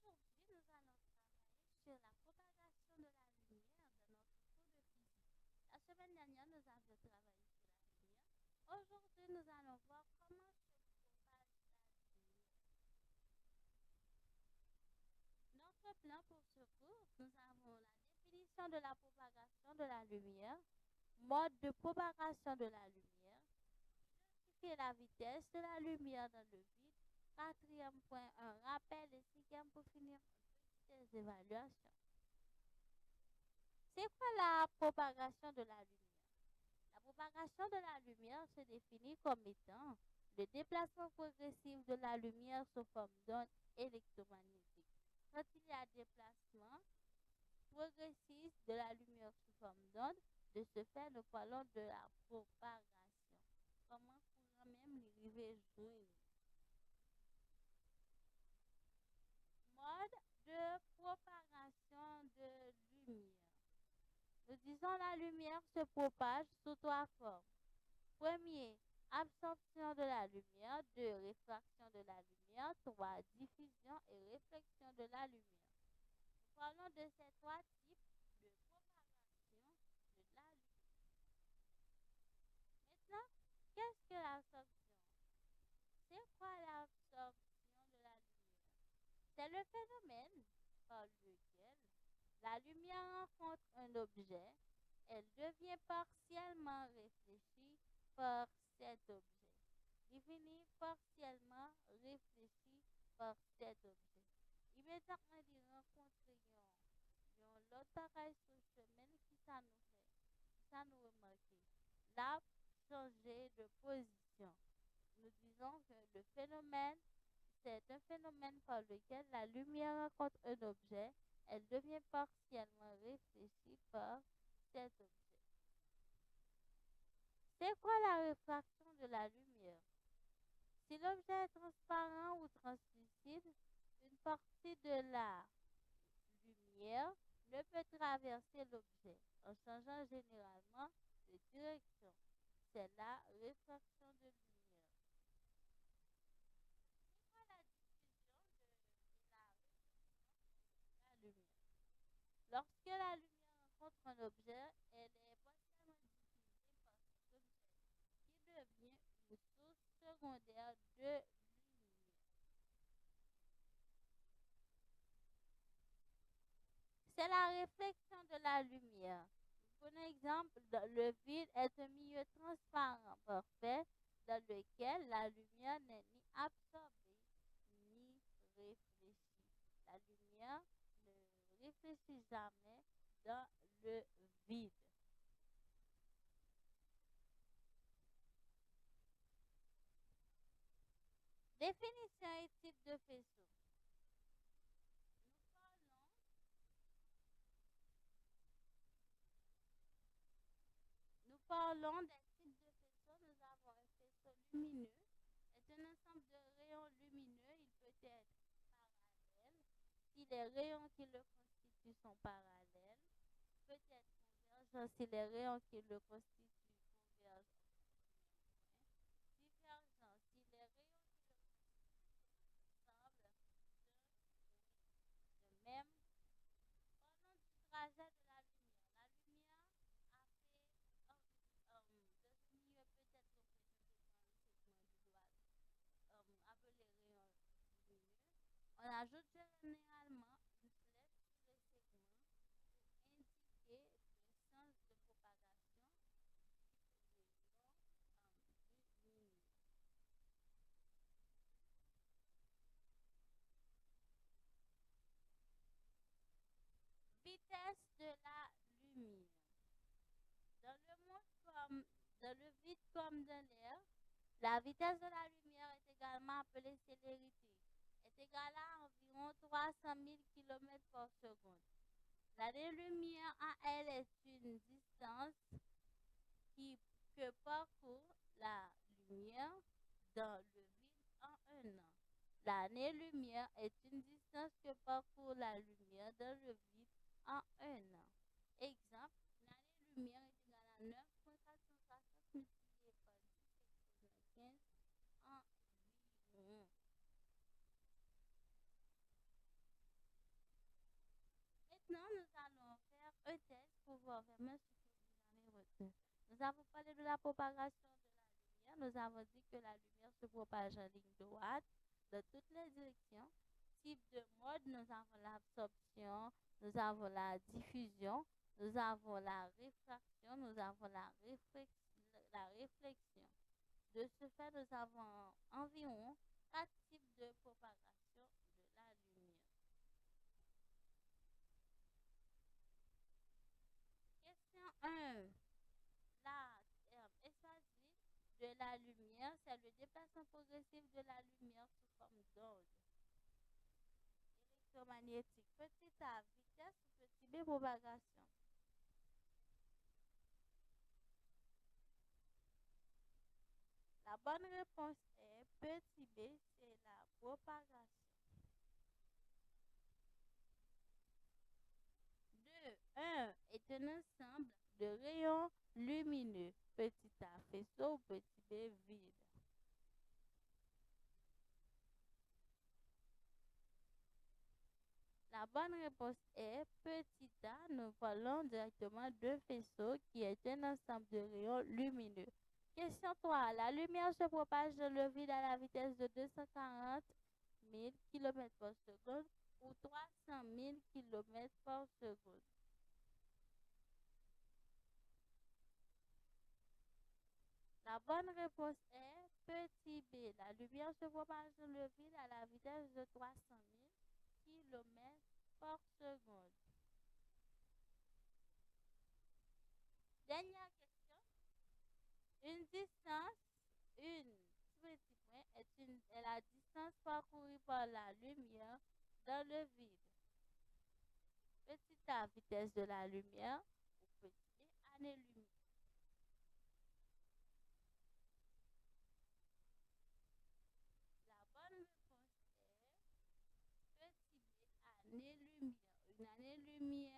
Aujourd'hui, nous allons travailler sur la propagation de la lumière dans notre cours de physique. La semaine dernière, nous avions travaillé sur la lumière. Aujourd'hui, nous allons voir comment se propage la lumière. Notre plan pour ce cours, nous avons la définition de la propagation de la lumière, mode de propagation de la lumière, identifier la vitesse de la lumière dans le vide. Quatrième point, un rappel et cinquième pour finir, petites évaluations. C'est quoi la propagation de la lumière? La propagation de la lumière se définit comme étant le déplacement progressif de la lumière sous forme d'onde électromagnétique. Quand il y a déplacement progressif de la lumière sous forme d'onde, de ce fait, nous parlons de la propagation. Comment courant même l'arrivée joindre? Mode de propagation de lumière. Nous disons la lumière se propage sous trois formes. Premier, absorption de la lumière. Deux, réfraction de la lumière. Trois, diffusion et réflexion de la lumière. Nous parlons de ces trois types de propagation de la lumière. Maintenant, qu'est-ce que l'absorption? C'est quoi l'absorption de la lumière? C'est le phénomène par lequel la lumière rencontre un objet, elle devient partiellement réfléchie par cet objet. Définit partiellement réfléchie par cet objet. Immédiatement, il rencontre l'autre pareil sur le chemin qui ça nous fait, qui ça nous remarque. Là, changer de position. Nous disons que le phénomène, c'est un phénomène par lequel la lumière rencontre un objet, elle devient partiellement réfléchie par cet objet. C'est quoi la réfraction de la lumière? Si l'objet est transparent ou translucide, une partie de la lumière ne peut traverser l'objet en changeant généralement de direction. C'est la réfraction de lumière. C'est quoi la diffusion et la réflexion de la lumière? Lorsque la lumière rencontre un objet, elle est partiellement diffusée par cet objet, qui devient une source secondaire de lumière. C'est la réflexion de la lumière. Prenons exemple, le vide est un milieu transparent parfait dans lequel la lumière n'est ni absorbée ni réfléchie. La lumière ne réfléchit jamais dans le vide. Définition et type de faisceau. Nous parlons, nous parlons des types de faisceaux. Nous avons un faisceau lumineux. C'est un ensemble de rayons lumineux. Il peut être parallèle. Si les rayons qui le constituent sont parallèles, peut être convergent si les rayons qui le constituent convergent au même point. Divergent si les rayons qui le constituent semblent d'un point de même. Parlons du trajet de la lumière. La lumière a fait dans ce milieu peut-être représenté par un segment de droite appelé rayon lumineux. On ajoute généralement une flèche sur le segment pour indiquer le sens de propagation du rayon lumineux. Vitesse de la lumière. Dans le monde comme dans le vide comme dans l'air, la vitesse de la lumière est également appelée célérité, est égale à environ 300 000 km par seconde. L'année-lumière à elle est une distance qui, que parcourt la lumière dans le vide en un an. L'année-lumière est une distance que parcourt la lumière dans le vide en un an. Exemple, l'année-lumière est égale à 9,460 multiplié par 10 exponentielle 15 environ. voir vraiment ce que vous avez retenu. Nous avons parlé de la propagation de la lumière. Nous avons dit que la lumière se propage en ligne droite dans toutes les directions. Type de mode, nous avons l'absorption, nous avons la diffusion, nous avons la réfraction, nous avons la réflexion. De ce fait, nous avons environ 4 types de propagation de la lumière. Question 1. La espace-vide de la lumière, c'est le déplacement progressif de la lumière sous forme d'onde électromagnétique. Petit a, vitesse ou petit b, propagation. La bonne réponse est petit b, c'est la propagation. 2. 1 est un ensemble de rayons lumineux. Petit a, faisceau ou petit b, vide. La bonne réponse est petit a. Nous parlons directement de faisceau qui est un ensemble de rayons lumineux. Question 3. La lumière se propage dans le vide à la vitesse de 240 000 km par seconde ou 300 000 km par seconde. La bonne réponse est petit b. La lumière se propage dans le vide à la vitesse de 300 000 km par seconde. Dernière question. Une distance, une petit point, est la distance parcourue par la lumière dans le vide. Petit a, vitesse de la lumière, ou petit b, année-lumière. La bonne réponse est petit b, année-lumière. Une année-lumière